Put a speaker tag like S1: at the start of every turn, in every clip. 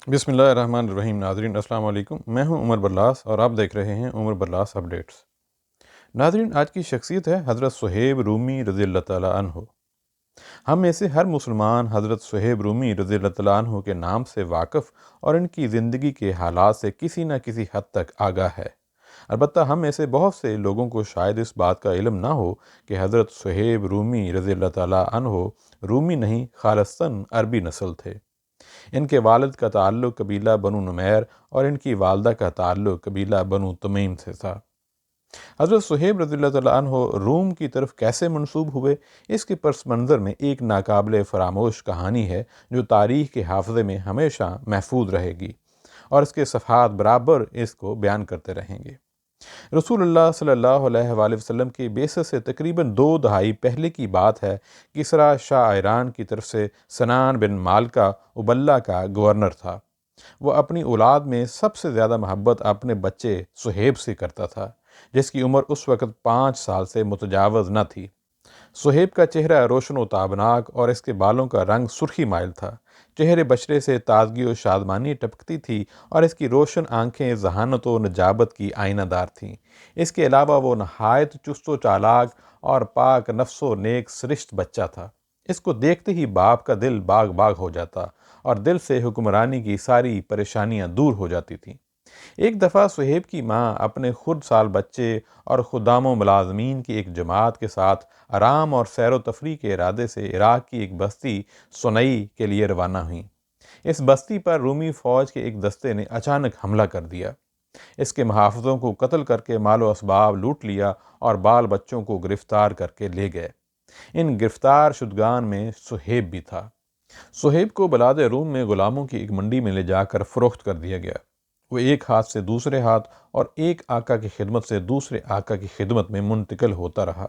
S1: بسم اللہ الرحمن الرحیم۔ ناظرین السلام علیکم، میں ہوں عمر برلاس اور آپ دیکھ رہے ہیں عمر برلاس اپڈیٹس۔ ناظرین، آج کی شخصیت ہے حضرت صہیب رومی رضی اللہ تعالیٰ عنہ۔ ہم میں سے ہر مسلمان حضرت صہیب رومی رضی اللہ تعالیٰ عنہ کے نام سے واقف اور ان کی زندگی کے حالات سے کسی نہ کسی حد تک آگاہ ہے۔ البتہ ہم میں سے بہت سے لوگوں کو شاید اس بات کا علم نہ ہو کہ حضرت صہیب رومی رضی اللہ تعالیٰ عنہ رومی نہیں، خالصتاً عربی نسل تھے۔ ان کے والد کا تعلق قبیلہ بنو نمیر اور ان کی والدہ کا تعلق قبیلہ بنو تمیم سے تھا۔ حضرت صہیب رضی اللہ تعالیٰ عنہ روم کی طرف کیسے منسوب ہوئے، اس کے پس منظر میں ایک ناقابل فراموش کہانی ہے جو تاریخ کے حافظے میں ہمیشہ محفوظ رہے گی، اور اس کے صفحات برابر اس کو بیان کرتے رہیں گے۔ رسول اللہ صلی اللہ علیہ وآلہ وسلم کی بعثت سے تقریباً 2 دہائی پہلے کی بات ہے۔ کسریٰ شاہ ایران کی طرف سے سنان بن مالکہ ابلہ کا گورنر تھا۔ وہ اپنی اولاد میں سب سے زیادہ محبت اپنے بچے صہیب سے کرتا تھا، جس کی عمر اس وقت 5 سال سے متجاوز نہ تھی۔ صہیب کا چہرہ روشن و تابناک اور اس کے بالوں کا رنگ سرخی مائل تھا۔ چہرے بشرے سے تازگی و شادمانی ٹپکتی تھی اور اس کی روشن آنکھیں ذہانت و نجابت کی آئینہ دار تھیں۔ اس کے علاوہ وہ نہایت چست و چالاک اور پاک نفس و نیک سرشت بچہ تھا۔ اس کو دیکھتے ہی باپ کا دل باغ باغ ہو جاتا اور دل سے حکمرانی کی ساری پریشانیاں دور ہو جاتی تھیں۔ ایک دفعہ صہیب کی ماں اپنے خرد سال بچے اور خدام و ملازمین کی ایک جماعت کے ساتھ آرام اور سیر و تفریح کے ارادے سے عراق کی ایک بستی سنئی کے لیے روانہ ہوئیں۔ اس بستی پر رومی فوج کے ایک دستے نے اچانک حملہ کر دیا۔ اس کے محافظوں کو قتل کر کے مال و اسباب لوٹ لیا اور بال بچوں کو گرفتار کر کے لے گئے۔ ان گرفتار شدگان میں صہیب بھی تھا۔ صہیب کو بلاد روم میں غلاموں کی ایک منڈی میں لے جا کر فروخت کر دیا گیا۔ وہ ایک ہاتھ سے دوسرے ہاتھ اور ایک آقا کی خدمت سے دوسرے آقا کی خدمت میں منتقل ہوتا رہا۔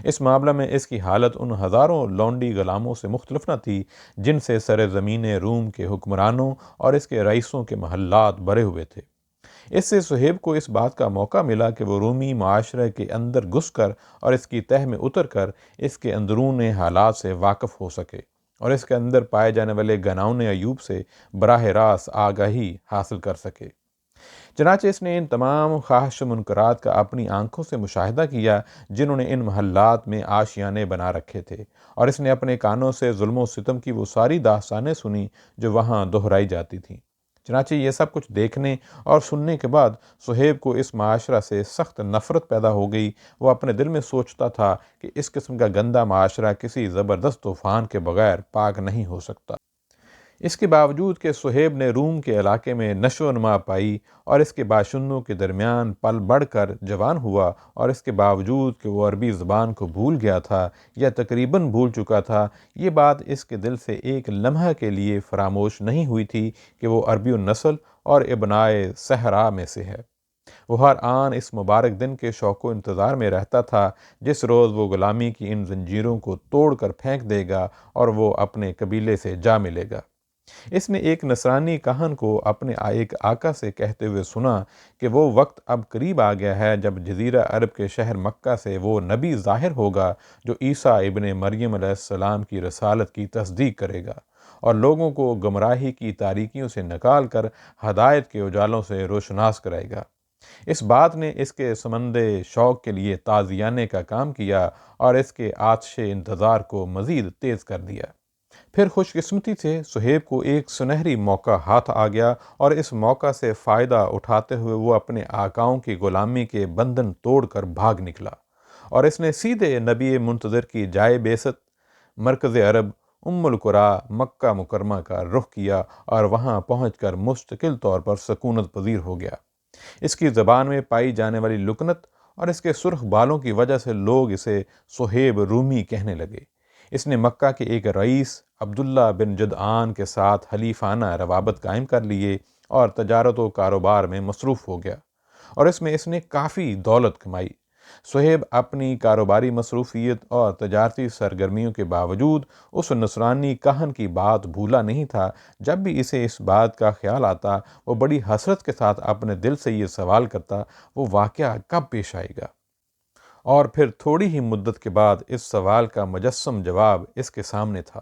S1: اس معاملہ میں اس کی حالت ان ہزاروں لونڈی غلاموں سے مختلف نہ تھی جن سے سر زمین روم کے حکمرانوں اور اس کے رئیسوں کے محلات بھرے ہوئے تھے۔ اس سے صہیب کو اس بات کا موقع ملا کہ وہ رومی معاشرے کے اندر گھس کر اور اس کی تہہ میں اتر کر اس کے اندرون حالات سے واقف ہو سکے اور اس کے اندر پائے جانے والے گناؤن عیوب سے براہ راست آگاہی حاصل کر سکے۔ چنانچہ اس نے ان تمام خواہش منکرات کا اپنی آنکھوں سے مشاہدہ کیا جنہوں نے ان محلات میں آشیانے بنا رکھے تھے، اور اس نے اپنے کانوں سے ظلم و ستم کی وہ ساری داستانیں سنی جو وہاں دہرائی جاتی تھیں۔ چنانچہ یہ سب کچھ دیکھنے اور سننے کے بعد صہیب کو اس معاشرہ سے سخت نفرت پیدا ہو گئی۔ وہ اپنے دل میں سوچتا تھا کہ اس قسم کا گندہ معاشرہ کسی زبردست طوفان کے بغیر پاک نہیں ہو سکتا۔ اس کے باوجود کہ صہیب نے روم کے علاقے میں نشو و نما پائی اور اس کے باشندوں کے درمیان پل بڑھ کر جوان ہوا، اور اس کے باوجود کہ وہ عربی زبان کو بھول گیا تھا یا تقریباً بھول چکا تھا، یہ بات اس کے دل سے ایک لمحہ کے لیے فراموش نہیں ہوئی تھی کہ وہ عربی النسل اور ابنائے صحرا میں سے ہے۔ وہ ہر آن اس مبارک دن کے شوق و انتظار میں رہتا تھا جس روز وہ غلامی کی ان زنجیروں کو توڑ کر پھینک دے گا اور وہ اپنے قبیلے سے جا ملے گا۔ اس نے ایک نصرانی کاہن کو اپنے ایک آقا سے کہتے ہوئے سنا کہ وہ وقت اب قریب آ گیا ہے جب جزیرہ عرب کے شہر مکہ سے وہ نبی ظاہر ہوگا جو عیسیٰ ابن مریم علیہ السلام کی رسالت کی تصدیق کرے گا اور لوگوں کو گمراہی کی تاریکیوں سے نکال کر ہدایت کے اجالوں سے روشناس کرائے گا۔ اس بات نے اس کے سمندے شوق کے لیے تازیانے کا کام کیا اور اس کے آتش انتظار کو مزید تیز کر دیا۔ پھر خوش قسمتی سے صہیب کو ایک سنہری موقع ہاتھ آ گیا، اور اس موقع سے فائدہ اٹھاتے ہوئے وہ اپنے آقاؤں کی غلامی کے بندھن توڑ کر بھاگ نکلا، اور اس نے سیدھے نبی منتظر کی جائے بعثت مرکز عرب القریٰ مکہ مکرمہ کا رخ کیا اور وہاں پہنچ کر مستقل طور پر سکونت پذیر ہو گیا۔ اس کی زبان میں پائی جانے والی لکنت اور اس کے سرخ بالوں کی وجہ سے لوگ اسے صہیب رومی کہنے لگے۔ اس نے مکہ کے ایک رئیس عبداللہ بن جدعان کے ساتھ حلیفانہ روابط قائم کر لیے اور تجارت و کاروبار میں مصروف ہو گیا، اور اس میں اس نے کافی دولت کمائی۔ صہیب اپنی کاروباری مصروفیت اور تجارتی سرگرمیوں کے باوجود اس نصرانی کاہن کی بات بھولا نہیں تھا۔ جب بھی اسے اس بات کا خیال آتا، وہ بڑی حسرت کے ساتھ اپنے دل سے یہ سوال کرتا، وہ واقعہ کب پیش آئے گا؟ اور پھر تھوڑی ہی مدت کے بعد اس سوال کا مجسم جواب اس کے سامنے تھا۔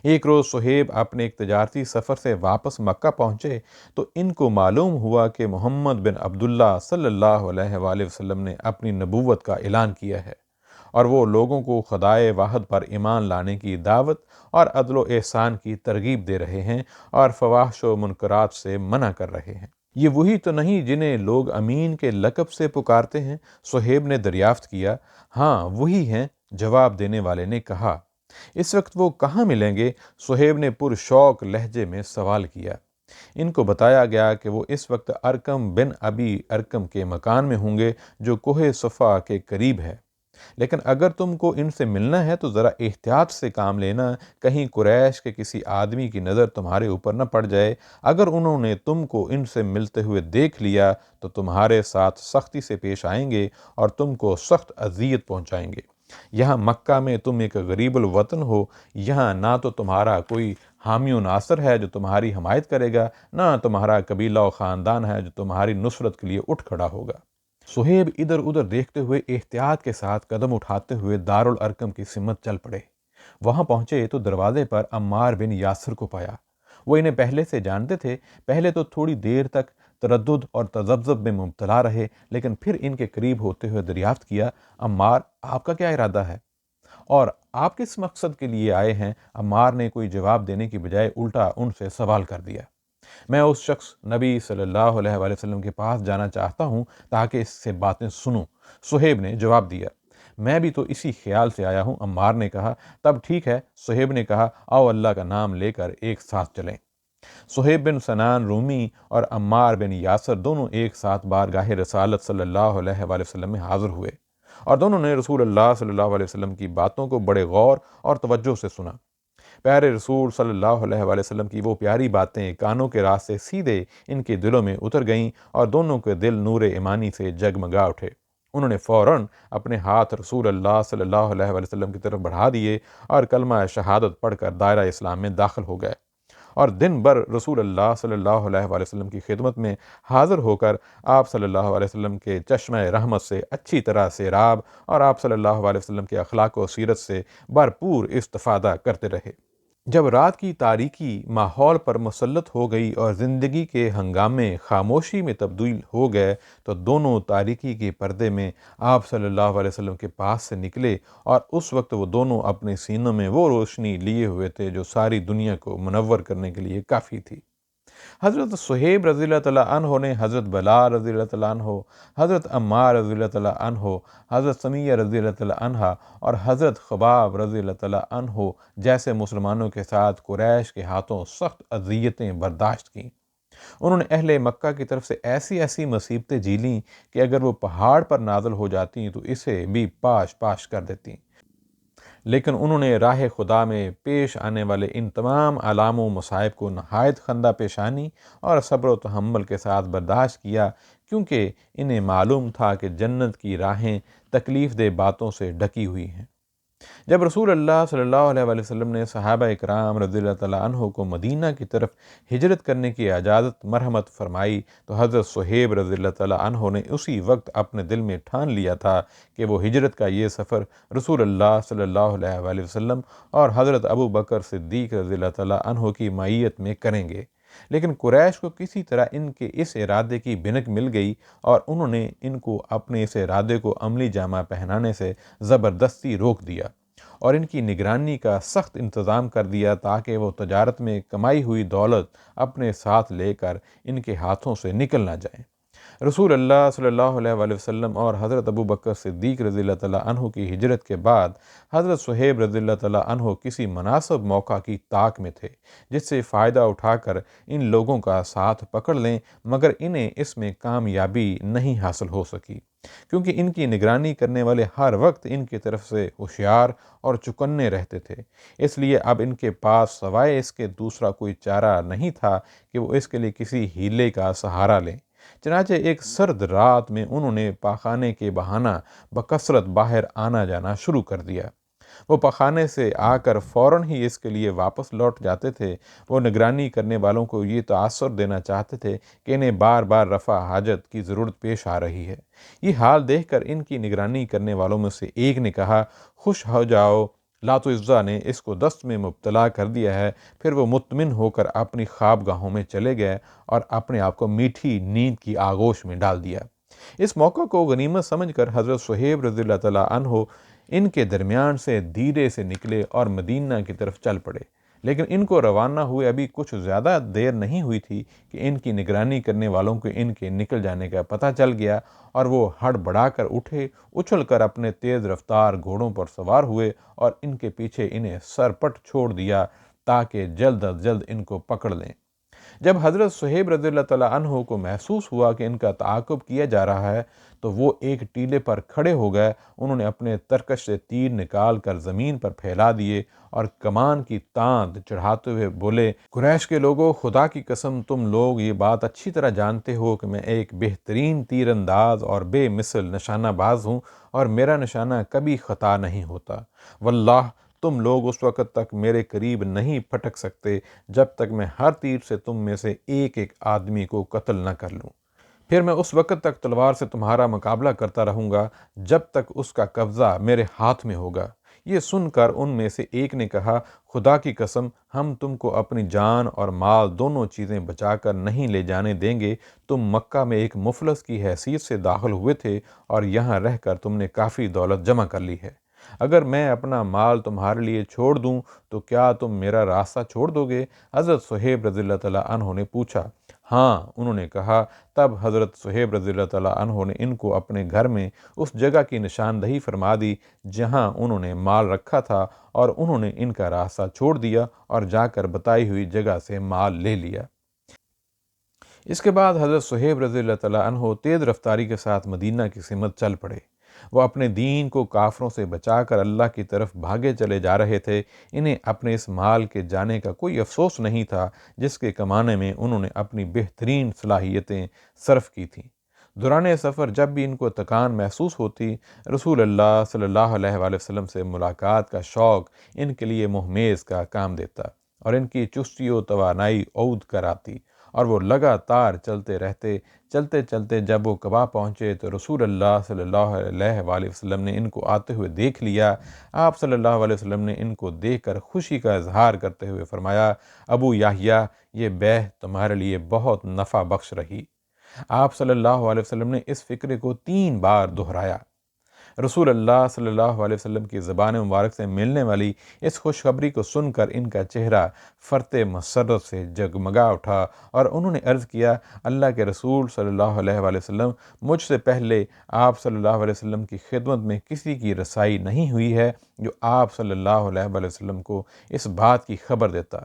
S1: ایک روز صہیب اپنے ایک تجارتی سفر سے واپس مکہ پہنچے تو ان کو معلوم ہوا کہ محمد بن عبداللہ صلی اللہ علیہ وآلہ وسلم نے اپنی نبوت کا اعلان کیا ہے اور وہ لوگوں کو خدائے واحد پر ایمان لانے کی دعوت اور عدل و احسان کی ترغیب دے رہے ہیں اور فواحش و منکرات سے منع کر رہے ہیں۔ یہ وہی تو نہیں جنہیں لوگ امین کے لقب سے پکارتے ہیں؟ صہیب نے دریافت کیا۔ ہاں وہی ہیں، جواب دینے والے نے کہا۔ اس وقت وہ کہاں ملیں گے؟ صہیب نے پرشوق لہجے میں سوال کیا۔ ان کو بتایا گیا کہ وہ اس وقت ارکم بن ابی ارکم کے مکان میں ہوں گے جو کوہ صفا کے قریب ہے، لیکن اگر تم کو ان سے ملنا ہے تو ذرا احتیاط سے کام لینا، کہیں قریش کے کسی آدمی کی نظر تمہارے اوپر نہ پڑ جائے۔ اگر انہوں نے تم کو ان سے ملتے ہوئے دیکھ لیا تو تمہارے ساتھ سختی سے پیش آئیں گے اور تم کو سخت اذیت پہنچائیں گے۔ یہاں مکہ میں تم ایک غریب الوطن ہو، یہاں نہ تو تمہارا کوئی حامی و ناصر ہے جو تمہاری حمایت کرے گا، نہ تمہارا قبیلہ و خاندان ہے جو تمہاری نصرت کے لیے اٹھ کھڑا ہوگا۔ صہیب ادھر ادھر دیکھتے ہوئے احتیاط کے ساتھ قدم اٹھاتے ہوئے دارالارقم کی سمت چل پڑے۔ وہاں پہنچے تو دروازے پر عمار بن یاسر کو پایا۔ وہ انہیں پہلے سے جانتے تھے۔ پہلے تو تھوڑی دیر تک تردد اور تذبذب میں مبتلا رہے، لیکن پھر ان کے قریب ہوتے ہوئے دریافت کیا، عمار آپ کا کیا ارادہ ہے اور آپ کس مقصد کے لیے آئے ہیں؟ عمار نے کوئی جواب دینے کی بجائے الٹا ان سے سوال کر دیا۔ میں اس شخص نبی صلی اللہ علیہ وآلہ وسلم کے پاس جانا چاہتا ہوں تاکہ اس سے باتیں سنوں، صہیب نے جواب دیا۔ میں بھی تو اسی خیال سے آیا ہوں، عمار نے کہا۔ تب ٹھیک ہے، صہیب نے کہا، آؤ اللہ کا نام لے کر ایک ساتھ چلیں۔ صہیب بن سنان رومی اور عمار بن یاسر دونوں ایک ساتھ بارگاہ رسالت صلی اللہ علیہ وآلہ وسلم میں حاضر ہوئے اور دونوں نے رسول اللہ صلی اللہ علیہ وسلم کی باتوں کو بڑے غور اور توجہ سے سنا۔ پیارے رسول صلی اللہ علیہ وآلہ وسلم کی وہ پیاری باتیں کانوں کے راستے سیدھے ان کے دلوں میں اتر گئیں اور دونوں کے دل نور ایمانی سے جگمگا اٹھے۔ انہوں نے فوراً اپنے ہاتھ رسول اللہ صلی اللہ علیہ وآلہ وسلم کی طرف بڑھا دیے اور کلمہ شہادت پڑھ کر دائرہ اسلام میں داخل ہو گئے اور دن بھر رسول اللہ صلی اللہ علیہ وآلہ وسلم کی خدمت میں حاضر ہو کر آپ صلی اللہ علیہ وسلم کے چشمہ رحمت سے اچھی طرح سیراب اور آپ صلی اللہ علیہ وسلم کے اخلاق و سیرت سے بھرپور استفادہ کرتے رہے۔ جب رات کی تاریکی ماحول پر مسلط ہو گئی اور زندگی کے ہنگامے خاموشی میں تبدیل ہو گئے تو دونوں تاریکی کے پردے میں آپ صلی اللہ علیہ وسلم کے پاس سے نکلے اور اس وقت وہ دونوں اپنے سینوں میں وہ روشنی لیے ہوئے تھے جو ساری دنیا کو منور کرنے کے لیے کافی تھی۔ حضرت صہیب رضی اللہ تعالیٰ عنہ نے حضرت بلال رضی اللہ تعالیٰ عنہ، حضرت عمار رضی اللہ تعالیٰ عنہ، حضرت سمیہ رضی اللہ تعالیٰ عنہ اور حضرت خباب رضی اللہ تعالیٰ عنہ جیسے مسلمانوں کے ساتھ قریش کے ہاتھوں سخت اذیتیں برداشت کیں۔ انہوں نے اہل مکہ کی طرف سے ایسی ایسی مصیبتیں جھیلیں کہ اگر وہ پہاڑ پر نازل ہو جاتی تو اسے بھی پاش پاش کر دیتی، لیکن انہوں نے راہ خدا میں پیش آنے والے ان تمام آلام و مصائب کو نہایت خندہ پیشانی اور صبر و تحمل کے ساتھ برداشت کیا، کیونکہ انہیں معلوم تھا کہ جنت کی راہیں تکلیف دہ باتوں سے ڈکی ہوئی ہیں۔ جب رسول اللہ صلی اللہ علیہ وآلہ وسلم نے صحابہ اکرام رضی اللہ تعالیٰ عنہ کو مدینہ کی طرف ہجرت کرنے کی اجازت مرحمت فرمائی تو حضرت صہیب رضی اللہ تعالیٰ عنہ نے اسی وقت اپنے دل میں ٹھان لیا تھا کہ وہ ہجرت کا یہ سفر رسول اللہ صلی اللہ علیہ وآلہ وسلم اور حضرت ابو بکر صدیق رضی اللہ تعالیٰ عنہ کی معیت میں کریں گے۔ لیکن قریش کو کسی طرح ان کے اس ارادے کی بھنک مل گئی اور انہوں نے ان کو اپنے اس ارادے کو عملی جامہ پہنانے سے زبردستی روک دیا اور ان کی نگرانی کا سخت انتظام کر دیا تاکہ وہ تجارت میں کمائی ہوئی دولت اپنے ساتھ لے کر ان کے ہاتھوں سے نکل نہ جائیں۔ رسول اللہ صلی اللہ علیہ وآلہ وسلم اور حضرت ابو بکر صدیق رضی اللہ تعالیٰ عنہ کی ہجرت کے بعد حضرت صہیب رضی اللہ تعالیٰ عنہ کسی مناسب موقع کی طاق میں تھے جس سے فائدہ اٹھا کر ان لوگوں کا ساتھ پکڑ لیں، مگر انہیں اس میں کامیابی نہیں حاصل ہو سکی کیونکہ ان کی نگرانی کرنے والے ہر وقت ان کی طرف سے ہوشیار اور چکنے رہتے تھے۔ اس لیے اب ان کے پاس سوائے اس کے دوسرا کوئی چارہ نہیں تھا کہ وہ اس کے لیے کسی ہیلے کا سہارا لیں۔ چنانچہ ایک سرد رات میں انہوں نے پاخانے کے بہانہ بکثرت باہر آنا جانا شروع کر دیا۔ وہ پاخانے سے آ کر فوراً ہی اس کے لیے واپس لوٹ جاتے تھے۔ وہ نگرانی کرنے والوں کو یہ تاثر دینا چاہتے تھے کہ انہیں بار بار رفع حاجت کی ضرورت پیش آ رہی ہے۔ یہ حال دیکھ کر ان کی نگرانی کرنے والوں میں سے ایک نے کہا، خوش ہو جاؤ لات و عزا نے اس کو دست میں مبتلا کر دیا ہے۔ پھر وہ مطمئن ہو کر اپنی خواب گاہوں میں چلے گئے اور اپنے آپ کو میٹھی نیند کی آغوش میں ڈال دیا۔ اس موقع کو غنیمت سمجھ کر حضرت صہیب رضی اللہ تعالیٰ عنہ ان کے درمیان سے دھیرے سے نکلے اور مدینہ کی طرف چل پڑے، لیکن ان کو روانہ ہوئے ابھی کچھ زیادہ دیر نہیں ہوئی تھی کہ ان کی نگرانی کرنے والوں کو ان کے نکل جانے کا پتہ چل گیا اور وہ ہڑبڑا کر اٹھے، اچھل کر اپنے تیز رفتار گھوڑوں پر سوار ہوئے اور ان کے پیچھے انہیں سرپٹ چھوڑ دیا تاکہ جلد از جلد ان کو پکڑ لیں۔ جب حضرت صہیب رضی اللہ تعالیٰ عنہ کو محسوس ہوا کہ ان کا تعاقب کیا جا رہا ہے تو وہ ایک ٹیلے پر کھڑے ہو گئے۔ انہوں نے اپنے ترکش سے تیر نکال کر زمین پر پھیلا دیے اور کمان کی تاند چڑھاتے ہوئے بولے، قریش کے لوگوں، خدا کی قسم تم لوگ یہ بات اچھی طرح جانتے ہو کہ میں ایک بہترین تیر انداز اور بے مثل نشانہ باز ہوں اور میرا نشانہ کبھی خطا نہیں ہوتا۔ واللہ تم لوگ اس وقت تک میرے قریب نہیں پھٹک سکتے جب تک میں ہر تیر سے تم میں سے ایک ایک آدمی کو قتل نہ کر لوں۔ پھر میں اس وقت تک تلوار سے تمہارا مقابلہ کرتا رہوں گا جب تک اس کا قبضہ میرے ہاتھ میں ہوگا۔ یہ سن کر ان میں سے ایک نے کہا، خدا کی قسم ہم تم کو اپنی جان اور مال دونوں چیزیں بچا کر نہیں لے جانے دیں گے۔ تم مکہ میں ایک مفلس کی حیثیت سے داخل ہوئے تھے اور یہاں رہ کر تم نے کافی دولت جمع کر لی ہے۔ اگر میں اپنا مال تمہارے لیے چھوڑ دوں تو کیا تم میرا راستہ چھوڑ دو گے؟ حضرت صہیب رضی اللہ تعالیٰ عنہ نے پوچھا۔ ہاں، انہوں نے کہا۔ تب حضرت صہیب رضی اللہ تعالیٰ عنہ نے ان کو اپنے گھر میں اس جگہ کی نشاندہی فرما دی جہاں انہوں نے مال رکھا تھا اور انہوں نے ان کا راستہ چھوڑ دیا اور جا کر بتائی ہوئی جگہ سے مال لے لیا۔ اس کے بعد حضرت صہیب رضی اللہ تعالیٰ عنہ تیز رفتاری کے ساتھ مدینہ کی سمت چل پڑے۔ وہ اپنے دین کو کافروں سے بچا کر اللہ کی طرف بھاگے چلے جا رہے تھے۔ انہیں اپنے اس مال کے جانے کا کوئی افسوس نہیں تھا جس کے کمانے میں انہوں نے اپنی بہترین صلاحیتیں صرف کی تھیں۔ دوران سفر جب بھی ان کو تکان محسوس ہوتی، رسول اللہ صلی اللہ علیہ وآلہ وسلم سے ملاقات کا شوق ان کے لیے مہمیز کا کام دیتا اور ان کی چستی و توانائی عود کر آتی اور وہ لگاتار چلتے رہتے۔ چلتے چلتے جب وہ قبا پہنچے تو رسول اللہ صلی اللہ علیہ وآلہ وسلم نے ان کو آتے ہوئے دیکھ لیا۔ آپ صلی اللہ علیہ وسلم نے ان کو دیکھ کر خوشی کا اظہار کرتے ہوئے فرمایا، ابو یحییٰ، یہ بیعت تمہارے لیے بہت نفع بخش رہی۔ آپ صلی اللہ علیہ وسلم نے اس فکرے کو 3 بار دہرایا۔ رسول اللہ صلی اللہ علیہ وسلم کی زبان مبارک سے ملنے والی اس خوشخبری کو سن کر ان کا چہرہ فرط مسرت سے جگمگا اٹھا اور انہوں نے عرض کیا، اللہ کے رسول صلی اللہ علیہ وآلہ وسلم، مجھ سے پہلے آپ صلی اللہ علیہ وسلم کی خدمت میں کسی کی رسائی نہیں ہوئی ہے جو آپ صلی اللہ علیہ وآلہ وسلم کو اس بات کی خبر دیتا۔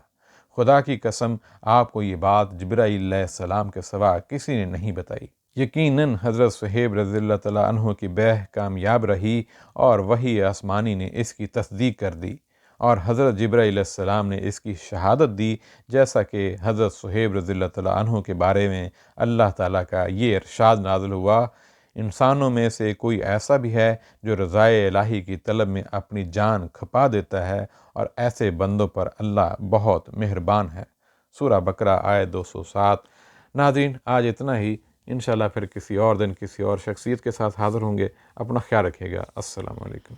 S1: خدا کی قسم آپ کو یہ بات جبرائیل علیہ السلام کے سوا کسی نے نہیں بتائی۔ یقیناً حضرت صہیب رضی اللہ تعالیٰ عنہ کی بیعت کامیاب رہی اور وحی آسمانی نے اس کی تصدیق کر دی اور حضرت جبرائیل علیہ السلام نے اس کی شہادت دی، جیسا کہ حضرت صہیب رضی اللہ تعالیٰ عنہ کے بارے میں اللہ تعالیٰ کا یہ ارشاد نازل ہوا، انسانوں میں سے کوئی ایسا بھی ہے جو رضائے الہی کی طلب میں اپنی جان کھپا دیتا ہے اور ایسے بندوں پر اللہ بہت مہربان ہے۔ سورہ بقرہ آیت 207۔ ناظرین، آج اتنا ہی۔ انشاءاللہ پھر کسی اور دن کسی اور شخصیت کے ساتھ حاضر ہوں گے۔ اپنا خیال رکھیے گا۔ السلام علیکم۔